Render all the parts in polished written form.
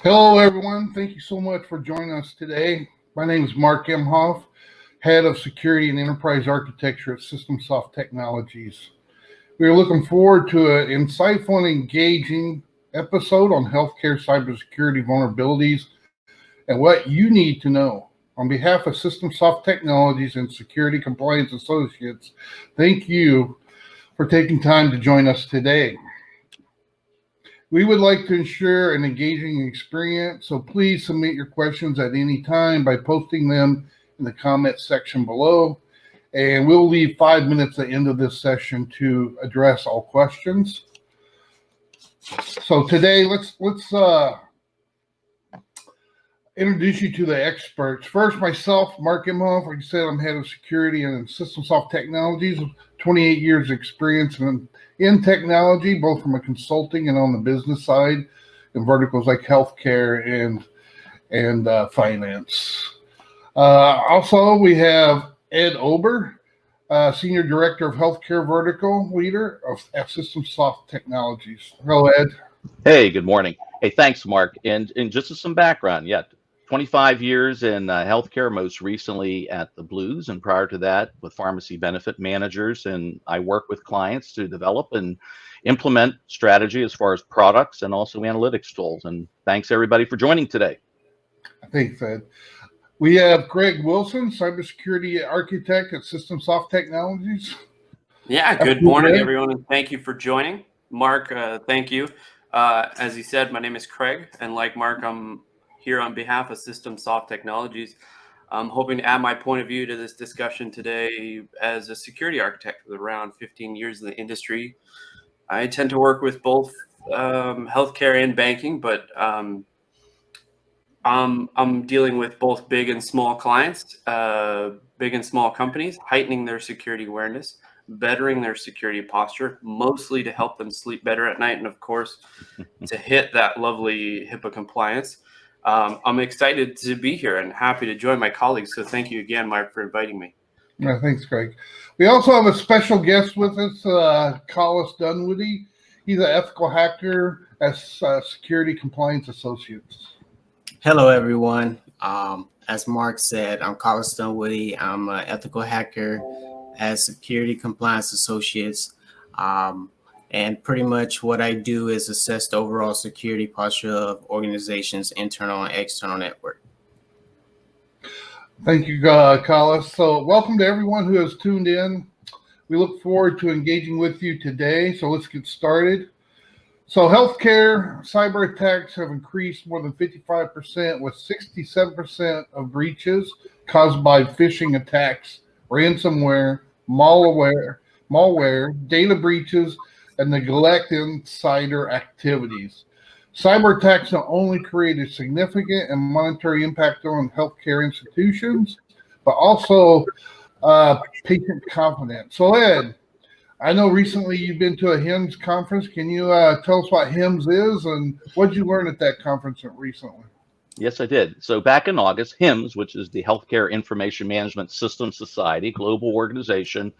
Hello, everyone. Thank you so much for joining us today. My name is Mark Imhoff, Head of Security and Enterprise Architecture at SystemSoft Technologies. We are looking forward to an insightful and engaging episode on healthcare cybersecurity vulnerabilities and what you need to know. On behalf of SystemSoft Technologies and Security Compliance Associates, thank you for taking time to join us today. We would like to ensure an engaging experience, so please submit your questions at any time by posting them in the comments section below. And we'll leave 5 minutes at the end of this session to address all questions. So today, let's introduce you to the experts. First, myself, Mark Imhoff. Like I said, I'm head of security and SystemSoft Technologies, 28 years experience in technology, both from a consulting and on the business side, in verticals like healthcare and finance. Also, we have Ed Ober, Senior Director of Healthcare Vertical Leader at SystemSoft Technologies. Hello, Ed. Hey, good morning. Hey, thanks, Mark. And just as some background, 25 years in healthcare, most recently at the Blues, and prior to that with pharmacy benefit managers. And I work with clients to develop and implement strategy as far as products and also analytics tools. And thanks everybody for joining today. Thanks, Ed. We have Greg Wilson, Cybersecurity Architect at SystemSoft Technologies. Yeah, good morning, everyone, and thank you for joining. Mark, thank you. As he said, my name is Craig, and like Mark, I'm here on behalf of SystemSoft Technologies. I'm hoping to add my point of view to this discussion today as a security architect with around 15 years in the industry. I tend to work with both healthcare and banking, but I'm dealing with both big and small clients, big and small companies, heightening their security awareness, bettering their security posture, mostly to help them sleep better at night, and of course, to hit that lovely HIPAA compliance. I'm excited to be here and happy to join my colleagues. So thank you again, Mark, for inviting me. Yeah, thanks, Greg. We also have a special guest with us, Collis Dunwoody. He's an ethical hacker at Security Compliance Associates. Hello, everyone. As Mark said, I'm Collis Dunwoody. I'm an ethical hacker at Security Compliance Associates. And pretty much what I do is assess the overall security posture of organizations' internal and external network. Thank you, Collis. So welcome to everyone who has tuned in. We look forward to engaging with you today. So let's get started. So healthcare cyber attacks have increased more than 55%, with 67% of breaches caused by phishing attacks, ransomware, malware, data breaches, and neglect insider activities. Cyber attacks not only create a significant and monetary impact on healthcare institutions, but also patient confidence. So Ed, I know recently you've been to a HIMSS conference. Can you tell us what HIMSS is and what did you learn at that conference recently? Yes, I did. So back in August, HIMSS, which is the Healthcare Information Management Systems Society, global organization,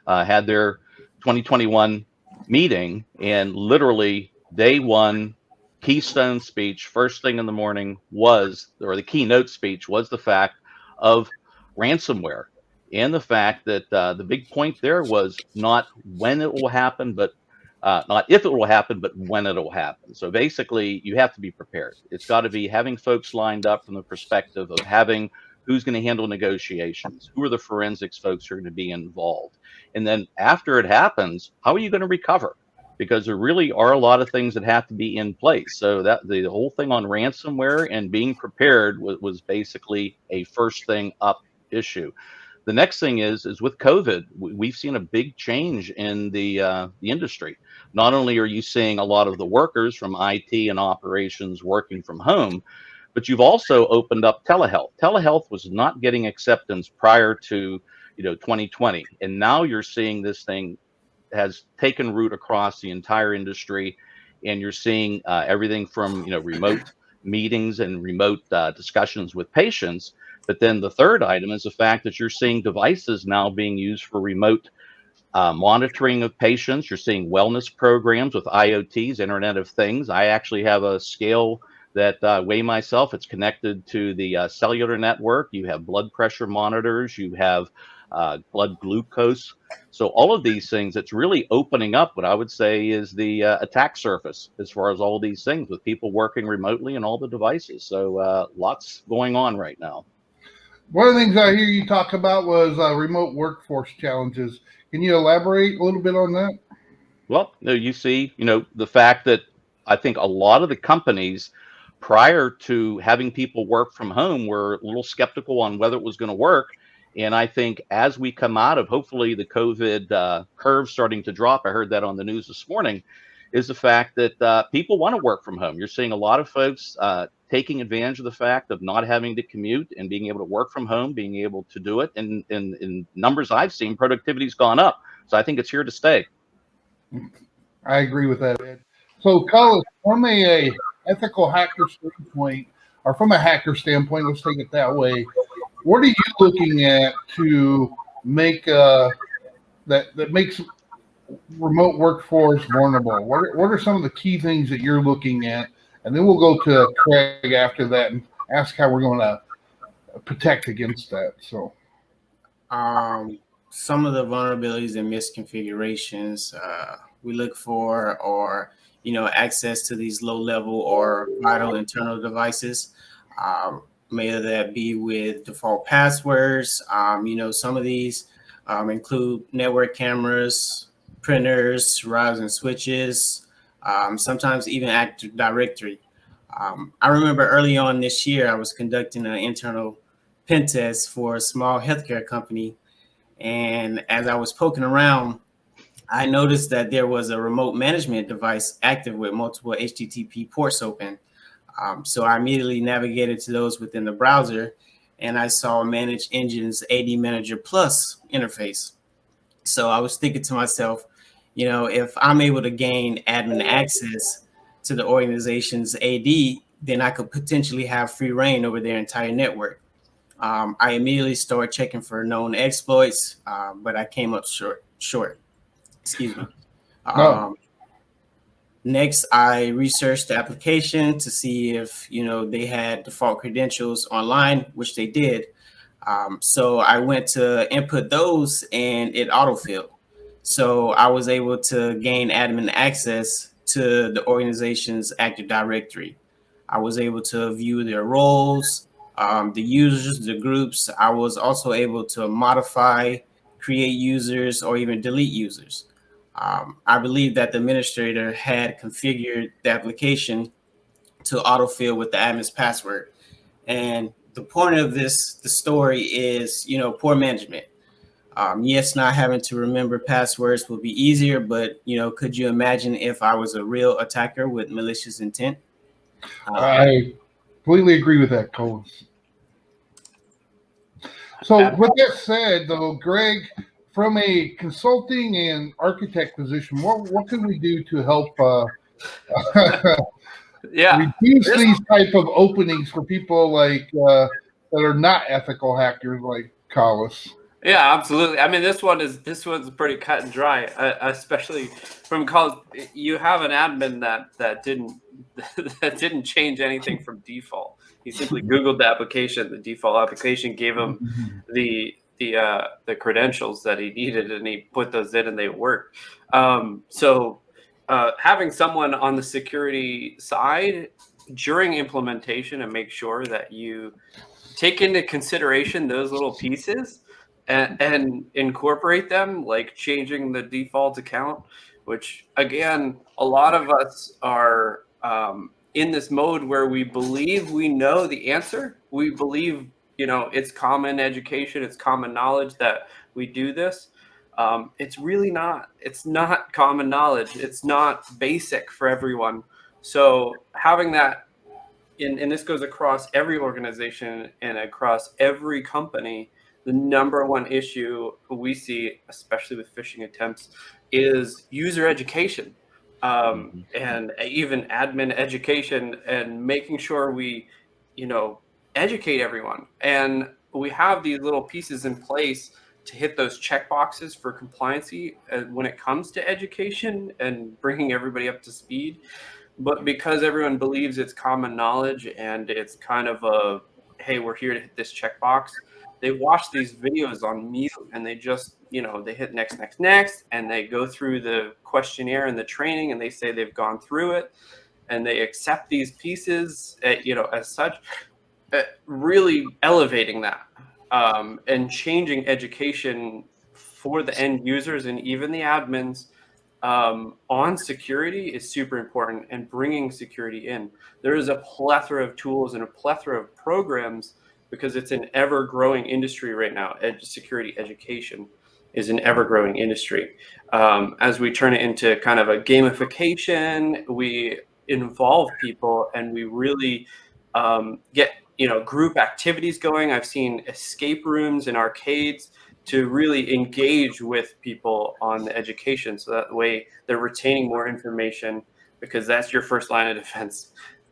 had their 2021 meeting, and literally day one keystone speech, first thing in the morning the keynote speech was the fact of ransomware. And the fact that the big point there was not when it will happen, but not if it will happen, but when it will happen. So basically, you have to be prepared. It's got to be having folks lined up from the perspective of having who's going to handle negotiations, who are the forensics folks who are going to be involved. And then after it happens, how are you going to recover? Because there really are a lot of things that have to be in place. So that the whole thing on ransomware and being prepared was basically a first thing up issue. The next thing is with COVID, we've seen a big change in the industry. Not only are you seeing a lot of the workers from IT and operations working from home, but you've also opened up telehealth. Telehealth was not getting acceptance prior to 2020, and now you're seeing this thing has taken root across the entire industry, and you're seeing everything from remote meetings and remote discussions with patients. But then the third item is the fact that you're seeing devices now being used for remote monitoring of patients. You're seeing wellness programs with IoTs, Internet of Things. I actually have a scale that weigh myself. It's connected to the cellular network. You have blood pressure monitors. You have blood glucose. So all of these things, it's really opening up what I would say is the attack surface as far as all these things with people working remotely and all the devices. So lots going on right now. One of the things I hear you talk about was remote workforce challenges. Can you elaborate a little bit on that? Well, no, you see, the fact that I think a lot of the companies prior to having people work from home were a little skeptical on whether it was going to work. And I think as we come out of hopefully the COVID curve starting to drop, I heard that on the news this morning, is the fact that people want to work from home. You're seeing a lot of folks taking advantage of the fact of not having to commute and being able to work from home, being able to do it. And in numbers I've seen, productivity's gone up. So I think it's here to stay. I agree with that, Ed. So, Collis, from a ethical hacker standpoint, or from a hacker standpoint, let's take it that way. What are you looking at to make that makes remote workforce vulnerable? What are some of the key things that you're looking at? And then we'll go to Craig after that and ask how we're going to protect against that. So, some of the vulnerabilities and misconfigurations we look for are, access to these low-level or vital internal devices. May that be with default passwords. Some of these include network cameras, printers, routers and switches, sometimes even Active Directory. I remember early on this year, I was conducting an internal pen test for a small healthcare company. And as I was poking around, I noticed that there was a remote management device active with multiple HTTP ports open. So I immediately navigated to those within the browser, and I saw Manage Engine's AD Manager Plus interface. So I was thinking to myself, if I'm able to gain admin access to the organization's AD, then I could potentially have free reign over their entire network. I immediately started checking for known exploits, but I came up short. Excuse me. no. Next, I researched the application to see if they had default credentials online, which they did. So I went to input those, and it autofilled. So I was able to gain admin access to the organization's Active Directory. I was able to view their roles, the users, the groups. I was also able to modify, create users, or even delete users. I believe that the administrator had configured the application to autofill with the admin's password. And the point of the story is, poor management. Yes, not having to remember passwords will be easier, but could you imagine if I was a real attacker with malicious intent? I completely agree with that, Collis. So, with that said, though, Greg, from a consulting and architect position, what can we do to help reduce these type of openings for people like that are not ethical hackers like Collis? Yeah, absolutely. I mean, this one's pretty cut and dry, especially from college. You have an admin that didn't change anything from default. He simply Googled the application. The default application gave him the credentials that he needed, and he put those in, and they worked. So having someone on the security side during implementation and make sure that you take into consideration those little pieces and incorporate them, like changing the default account, which again, a lot of us are in this mode where we believe we know the answer. We believe, it's common education, it's common knowledge that we do this. It's really not. It's not common knowledge. It's not basic for everyone. So having that, and this goes across every organization and across every company, the number one issue we see, especially with phishing attempts, is user education, and even admin education, and making sure we, educate everyone. And we have these little pieces in place to hit those check boxes for compliancy when it comes to education and bringing everybody up to speed. but because everyone believes it's common knowledge and it's kind of a, hey, we're here to hit this checkbox, they watch these videos on mute and they just, they hit next, next, next, and they go through the questionnaire and the training and they say they've gone through it and they accept these pieces, as such, really elevating that and changing education for the end users and even the admins on security is super important, and bringing security in. There is a plethora of tools and a plethora of programs because it's an ever-growing industry right now. Security education is an ever-growing industry. As we turn it into kind of a gamification, we involve people and we really get group activities going. I've seen escape rooms and arcades to really engage with people on the education, so that way they're retaining more information, because that's your first line of defense.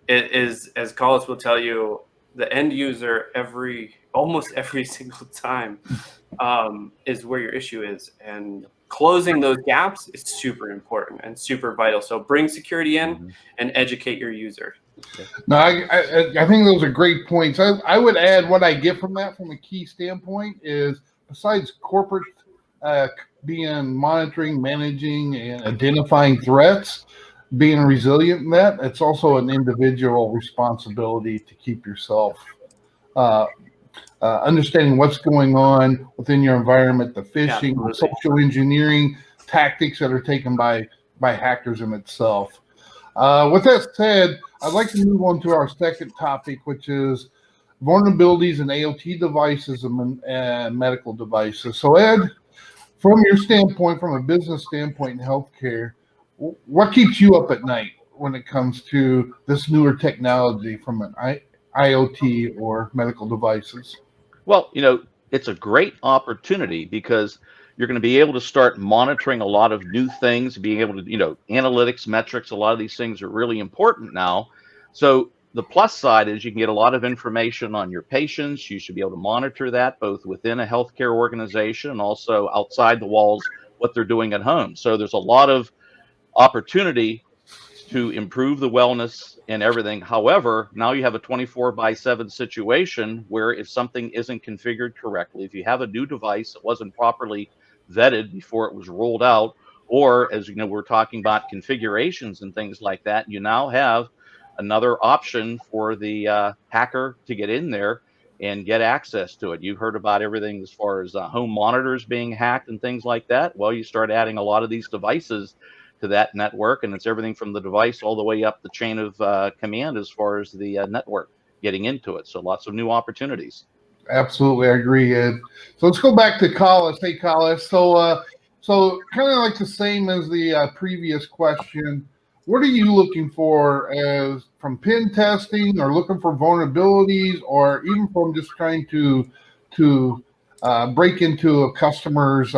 It is, as Collis will tell you, the end user almost every single time is where your issue is, and closing those gaps is super important and super vital. So bring security in and educate your user. No, I think those are great points. I would add what I get from that from a key standpoint is, besides corporate being monitoring, managing, and identifying threats, being resilient in that, it's also an individual responsibility to keep yourself understanding what's going on within your environment, the phishing, the social engineering tactics that are taken by hackers in itself. With that said, I'd like to move on to our second topic, which is vulnerabilities in IoT devices and medical devices. So, Ed, from your standpoint, from a business standpoint in healthcare, what keeps you up at night when it comes to this newer technology from an IoT or medical devices? Well, it's a great opportunity because you're going to be able to start monitoring a lot of new things, being able to, analytics, metrics, a lot of these things are really important now. So the plus side is you can get a lot of information on your patients. You should be able to monitor that both within a healthcare organization and also outside the walls, what they're doing at home. So there's a lot of opportunity to improve the wellness and everything. However, now you have a 24/7 situation where if something isn't configured correctly, if you have a new device that wasn't properly vetted before it was rolled out, or as we're talking about configurations and things like that, you now have another option for the hacker to get in there and get access to it. You've heard about everything as far as home monitors being hacked and things like that. Well, you start adding a lot of these devices to that network, and it's everything from the device all the way up the chain of command as far as the network getting into it. So lots of new opportunities. Absolutely, I agree, Ed. So let's go back to Collis. Hey, Collis. So kind of like the same as the previous question. What are you looking for as from pen testing, or looking for vulnerabilities, or even from just trying to break into a customer's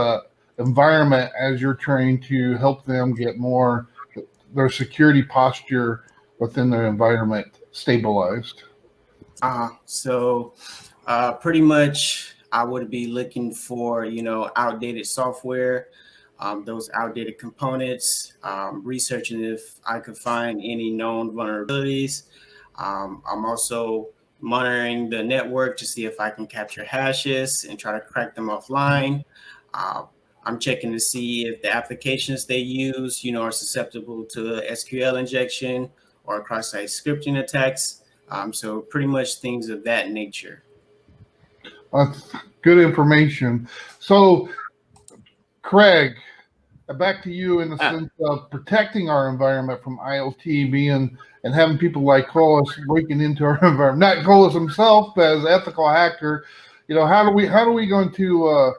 environment as you're trying to help them get more their security posture within their environment stabilized? Pretty much I would be looking for, outdated software, those outdated components, researching if I could find any known vulnerabilities. I'm also monitoring the network to see if I can capture hashes and try to crack them offline. I'm checking to see if the applications they use, are susceptible to SQL injection or cross-site scripting attacks. So pretty much things of that nature. That's good information. So, Craig, back to you in the sense of protecting our environment from IoT being and having people like Collis breaking into our environment. Not Collis himself, but as an ethical hacker, how are we going to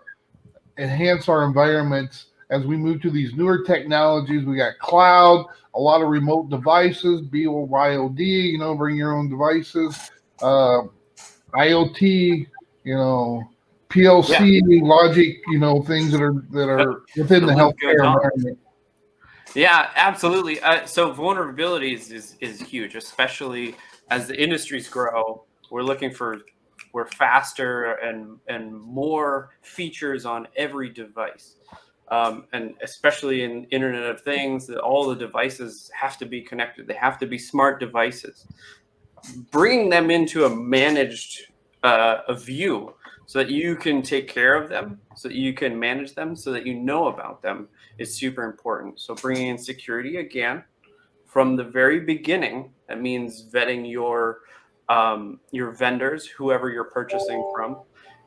enhance our environments as we move to these newer technologies? We got cloud, a lot of remote devices, BYOD, bring your own devices, IoT, PLC logic, things that are within the healthcare environment. Yeah, absolutely. So vulnerabilities is huge, especially as the industries grow. We're faster and more features on every device. And especially in Internet of Things, that all the devices have to be connected. They have to be smart devices. Bringing them into a managed a view so that you can take care of them, so that you can manage them, so that you know about them is super important. So bringing in security again from the very beginning. That means vetting your vendors, whoever you're purchasing from.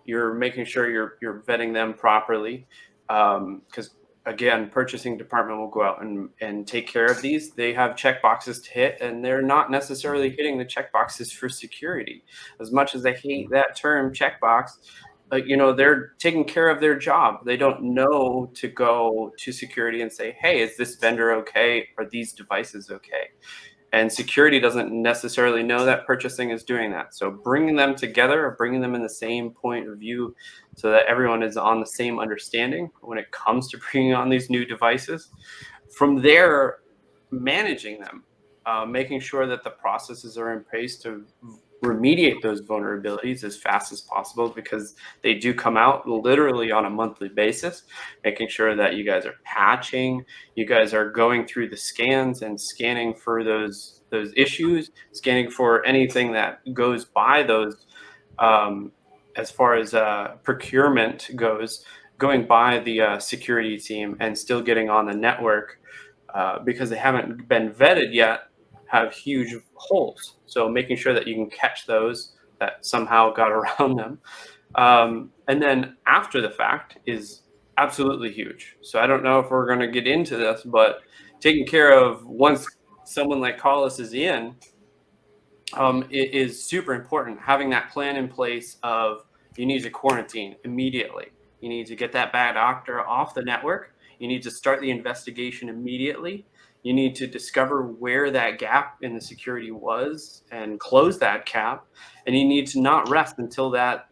You're making sure you're vetting them properly, because again, purchasing department will go out and take care of these. They have check boxes to hit, and they're not necessarily hitting the check boxes for security. As much as I hate that term checkbox, they're taking care of their job. They don't know to go to security and say, hey, is this vendor okay? Are these devices okay? And security doesn't necessarily know that purchasing is doing that. So bringing them together, or bringing them in the same point of view so that everyone is on the same understanding when it comes to bringing on these new devices. From there, managing them, making sure that the processes are in place to remediate those vulnerabilities as fast as possible, because they do come out literally on a monthly basis, making sure that you guys are patching, you guys are going through the scans and scanning for those issues, scanning for anything that goes by those, as far as procurement goes, going by the security team and still getting on the network, because they haven't been vetted yet, have huge holes. So making sure that you can catch those that somehow got around them. And then after the fact is absolutely huge. So I don't know if we're going to get into this, but taking care of once someone like Collis is in, it is super important. Having that plan in place of, you need to quarantine immediately. You need to get that bad actor off the network. You need to start the investigation immediately. You need to discover where that gap in the security was and close that gap. And you need to not rest until that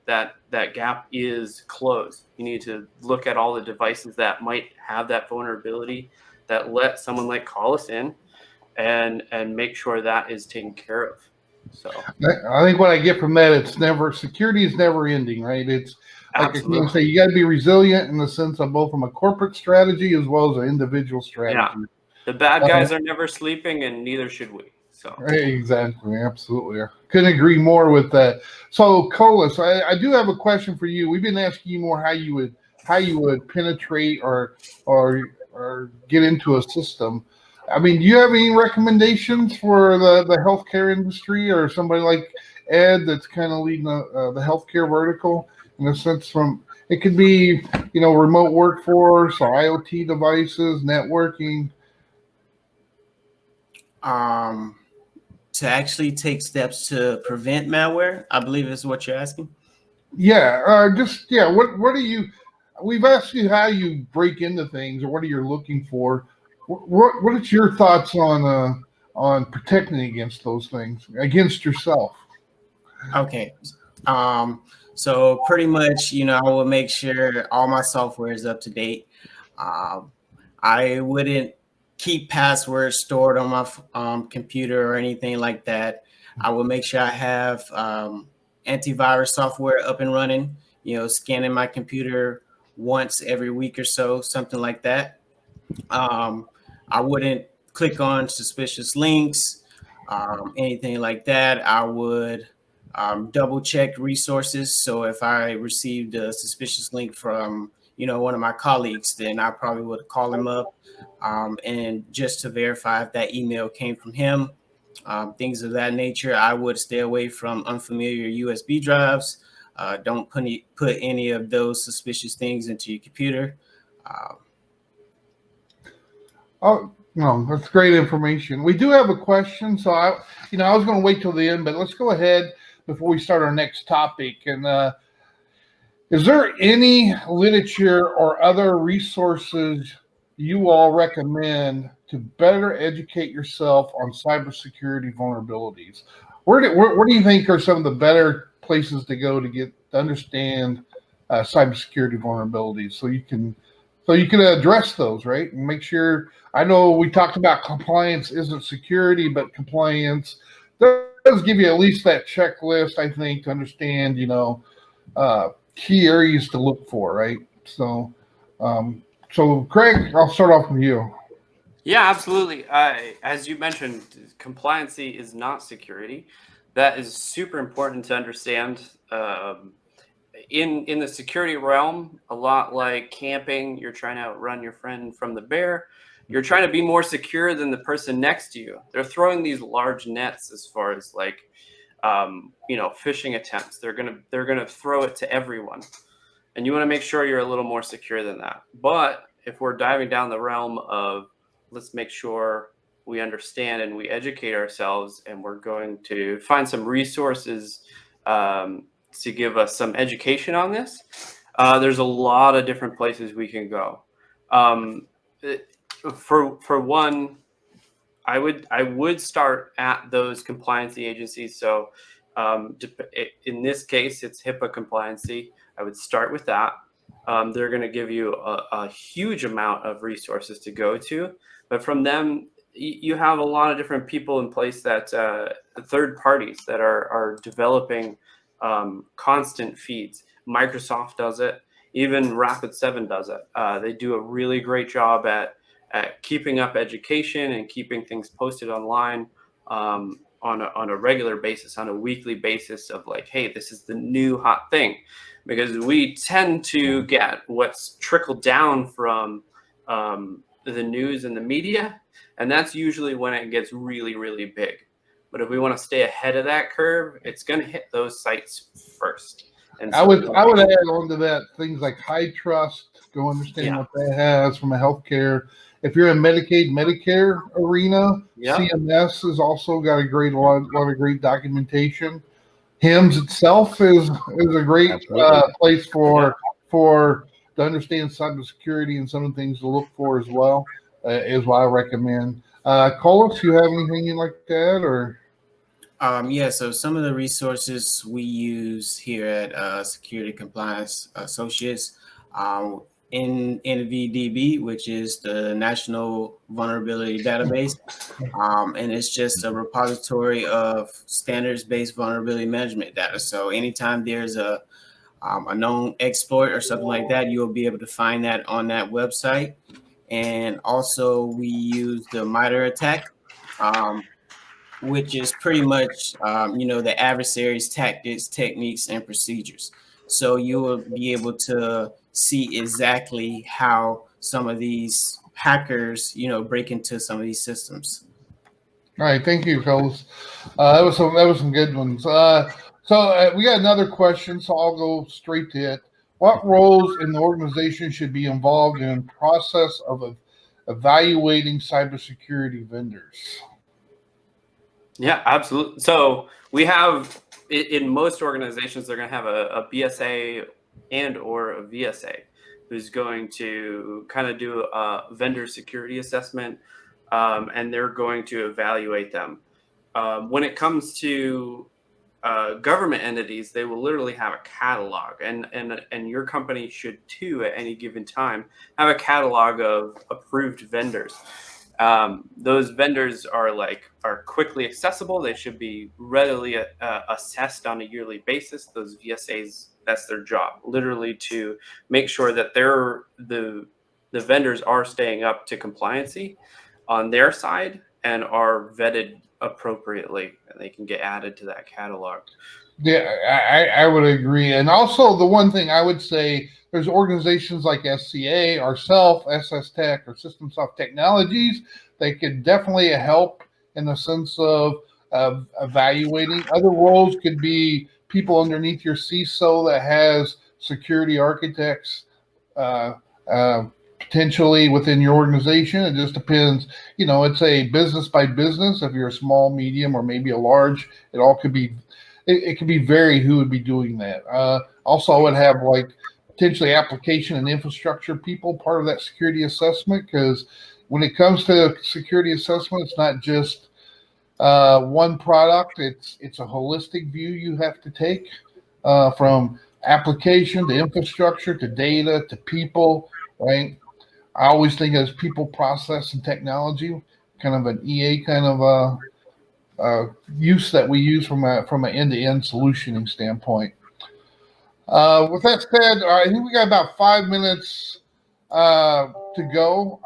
gap is closed. You need to look at all the devices that might have that vulnerability, that let someone like Collis in, and make sure that is taken care of. So I think what I get from that, security is never ending, right? It's like I say, you got to be resilient in the sense of both from a corporate strategy as well as an individual strategy. Yeah. The bad guys are never sleeping, and neither should we. So exactly, absolutely, I couldn't agree more with that. So, Collis, I do have a question for you. We've been asking you more how you would penetrate or get into a system. I mean, do you have any recommendations for the healthcare industry, or somebody like Ed that's kind of leading the healthcare vertical, in a sense? From it could be remote workforce or IoT devices, networking. To actually take steps to prevent malware, I believe is what you're asking. Yeah, what are you? We've asked you how you break into things, or what are you looking for. What is your thoughts on protecting against those things, against yourself? Okay. So pretty much, I will make sure all my software is up to date. I wouldn't keep passwords stored on my computer or anything like that. I will make sure I have antivirus software up and running, scanning my computer once every week or so, something like that. I wouldn't click on suspicious links, anything like that. I would double check resources. So if I received a suspicious link from one of my colleagues, then I probably would call him up and just to verify if that email came from him, things of that nature. I would stay away from unfamiliar USB drives. Don't put any of those suspicious things into your computer. Oh, no, that's great information. We do have a question, so I was going to wait till the end, but let's go ahead before we start our next topic. And is there any literature or other resources you all recommend to better educate yourself on cybersecurity vulnerabilities? Where do you think are some of the better places to go to understand cybersecurity vulnerabilities, so you can address those, right? And make sure. I know we talked about compliance isn't security, but compliance does give you at least that checklist, I think, to understand, key areas to look for, right? So So, Craig, I'll start off with you. Yeah, absolutely. As you mentioned, compliancy is not security. That is super important to understand. In the security realm, a lot like camping, you're trying to outrun your friend from the bear. You're trying to be more secure than the person next to you. They're throwing these large nets as far as like, phishing attempts. They're gonna throw it to everyone, and you want to make sure you're a little more secure than that. But if we're diving down the realm of let's make sure we understand and we educate ourselves, and we're going to find some resources to give us some education on this, there's a lot of different places we can go. For one, I would start at those compliancy agencies. So in this case, it's HIPAA compliancy. I would start with that. They're going to give you a huge amount of resources to go to, but from them, you have a lot of different people in place that third parties that are developing constant feeds. Microsoft does it. Even Rapid7 does it. They do a really great job at keeping up education and keeping things posted online on a regular basis, on a weekly basis of like, hey, this is the new hot thing. Because we tend to get what's trickled down from the news and the media, and that's usually when it gets really, really big. But if we want to stay ahead of that curve, it's going to hit those sites first. And so I would add on to that things like high trust. Go understand what that has from a healthcare. If you're in Medicaid, Medicare arena, CMS has also got a lot of great documentation. HIMSS itself is a great place for to understand cybersecurity and some of the things to look for as well. Is what I recommend. Collis, you have anything you'd like to add, or? So some of the resources we use here at Security Compliance Associates, in NVDB, which is the National Vulnerability Database, and it's just a repository of standards-based vulnerability management data. So anytime there's a known exploit or something like that, you'll be able to find that on that website. And also we use the MITRE ATT&CK, which is pretty much, the adversary's tactics, techniques, and procedures. So you will be able to see exactly how some of these hackers, break into some of these systems. All right, thank you, Collis. That was some good ones. So we got another question, so I'll go straight to it. What roles in the organization should be involved in the process of evaluating cybersecurity vendors? Yeah, absolutely. So we have in most organizations, they're going to have a BSA and or a VSA who's going to kind of do a vendor security assessment, and they're going to evaluate them. When it comes to government entities, they will literally have a catalog, and your company should too at any given time have a catalog of approved vendors. Those vendors are quickly accessible. They should be readily assessed on a yearly basis. Those VSAs, that's their job, literally to make sure that the vendors are staying up to compliancy on their side and are vetted appropriately, and they can get added to that catalog. Yeah, I would agree. And also the one thing I would say, there's organizations like SCA, ourself, SS Tech, or System Soft Technologies. They could definitely help in the sense of evaluating. Other roles could be people underneath your CISO that has security architects potentially within your organization. It just depends. It's a business by business. If you're a small, medium, or maybe a large, it all could be. It could be varied who would be doing that. Also, I would have potentially application and infrastructure people part of that security assessment, because when it comes to security assessment, it's not just one product. It's a holistic view you have to take from application to infrastructure to data to people, right? I always think as people, process, and technology, kind of an EA kind of use that we use from an end-to-end solutioning standpoint. With that said, I think we got about 5 minutes to go.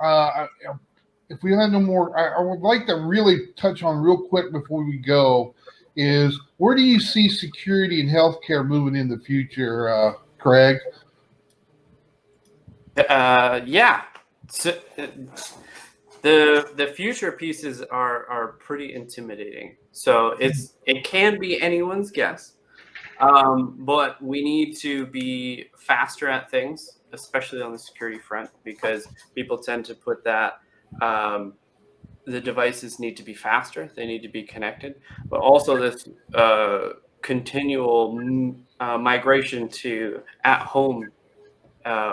If we have no more, I would like to really touch on real quick before we go is where do you see security and healthcare moving in the future, Craig? Yeah. So, the future pieces are pretty intimidating. So it can be anyone's guess, but we need to be faster at things, especially on the security front, because people tend to put that. The devices need to be faster, they need to be connected, but also this continual migration to at-home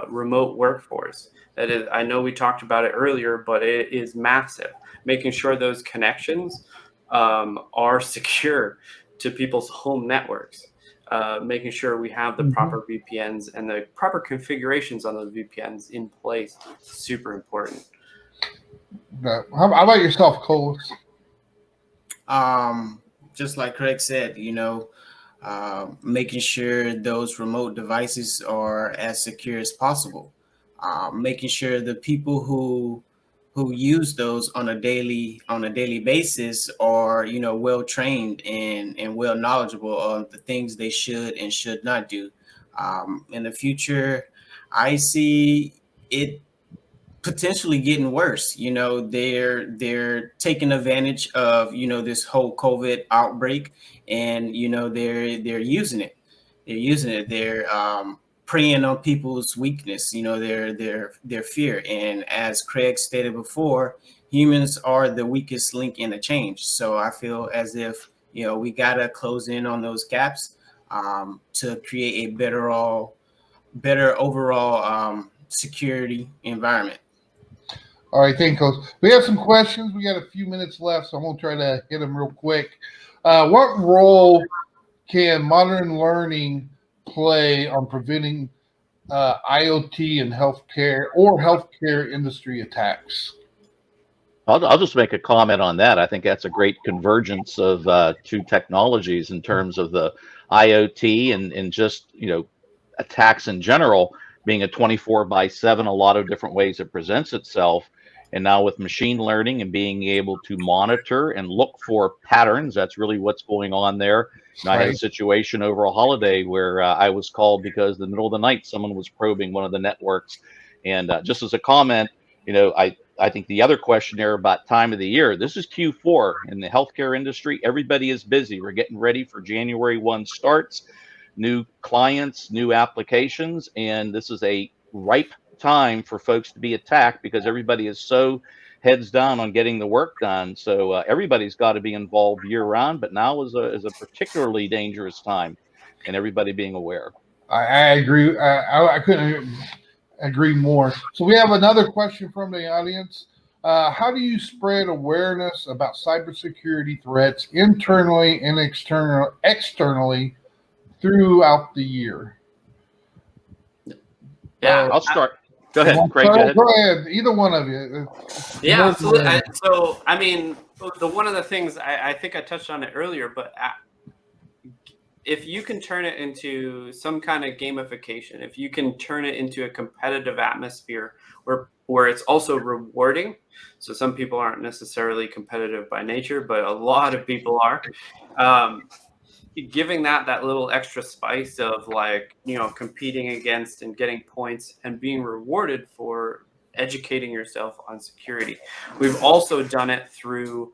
remote workforce. That is, I know we talked about it earlier, but it is massive. Making sure those connections are secure to people's home networks. Making sure we have the proper VPNs and the proper configurations on those VPNs in place. Super important. How about yourself, Collis? Just like Craig said, making sure those remote devices are as secure as possible. Making sure the people who use those on a daily basis are well trained and well knowledgeable of the things they should and should not do. In the future, I see it potentially getting worse. They're taking advantage of this whole COVID outbreak, and they're using it. They're preying on people's weakness. Their fear. And as Craig stated before, humans are the weakest link in the chain. So I feel as if we gotta close in on those gaps to create a better overall security environment. All right, thank you. We have some questions. We got a few minutes left, so I'm going to try to hit them real quick. What role can modern learning play on preventing IoT and healthcare industry attacks? I'll just make a comment on that. I think that's a great convergence of two technologies in terms of the IoT and just attacks in general being a 24/7, a lot of different ways it presents itself. And now with machine learning and being able to monitor and look for patterns, that's really what's going on there. And I had a situation over a holiday where I was called because in the middle of the night, someone was probing one of the networks. And just as a comment, I think the other question there about time of the year, this is Q4 in the healthcare industry. Everybody is busy. We're getting ready for January 1 starts, new clients, new applications, and this is a ripe time for folks to be attacked because everybody is so heads down on getting the work done. So everybody's got to be involved year round, but now is a particularly dangerous time, and everybody being aware. I agree. I couldn't agree more. So we have another question from the audience. How do you spread awareness about cybersecurity threats internally and externally throughout the year? Yeah, I'll start. Go ahead, Craig. Go ahead. Either one of you. Yeah, absolutely. So, I mean, one of the things I think I touched on it earlier, but if you can turn it into some kind of gamification, if you can turn it into a competitive atmosphere where it's also rewarding. So some people aren't necessarily competitive by nature, but a lot of people are. Giving that little extra spice of competing against and getting points and being rewarded for educating yourself on security. We've also done it through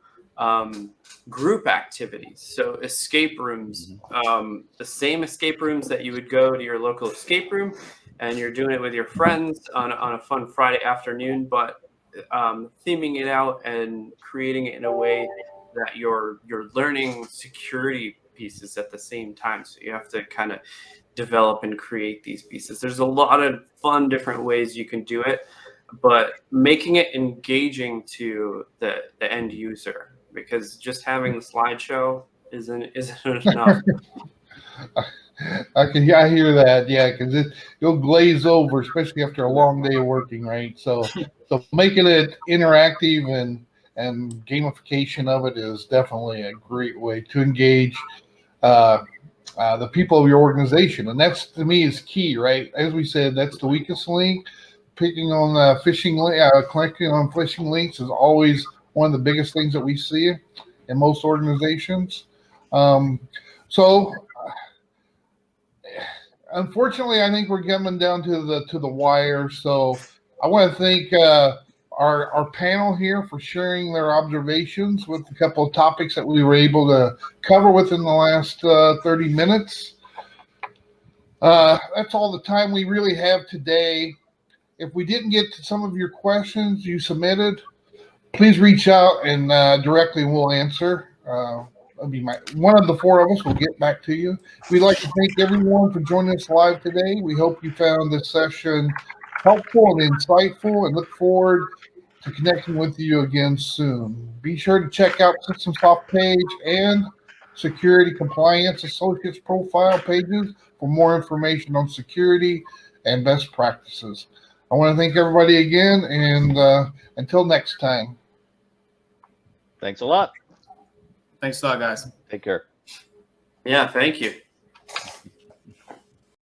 group activities. So escape rooms, the same escape rooms that you would go to your local escape room, and you're doing it with your friends on a fun Friday afternoon, but theming it out and creating it in a way that you're learning security pieces at the same time. So you have to kind of develop and create these pieces. There's a lot of fun different ways you can do it, but making it engaging to the end user, because just having the slideshow isn't enough. I hear that, yeah, because you'll glaze over, especially after a long day of working, right? So making it interactive and gamification of it is definitely a great way to engage the people of your organization, and that's, to me, is key, right? As we said, that's the weakest link. picking on clicking on phishing links is always one of the biggest things that we see in most organizations. So unfortunately, I think we're coming down to the wire. So I want to thank our panel here for sharing their observations with a couple of topics that we were able to cover within the last 30 minutes. That's all the time we really have today. If we didn't get to some of your questions you submitted, please reach out and directly we'll answer. One of the four of us will get back to you. We'd like to thank everyone for joining us live today. We hope you found this session helpful and insightful and look forward to connecting with you again soon. Be sure to check out SystemSoft page and Security Compliance Associates profile pages for more information on security and best practices. I want to thank everybody again, and until next time. Thanks a lot. Thanks a lot, guys. Take care. Yeah, thank you.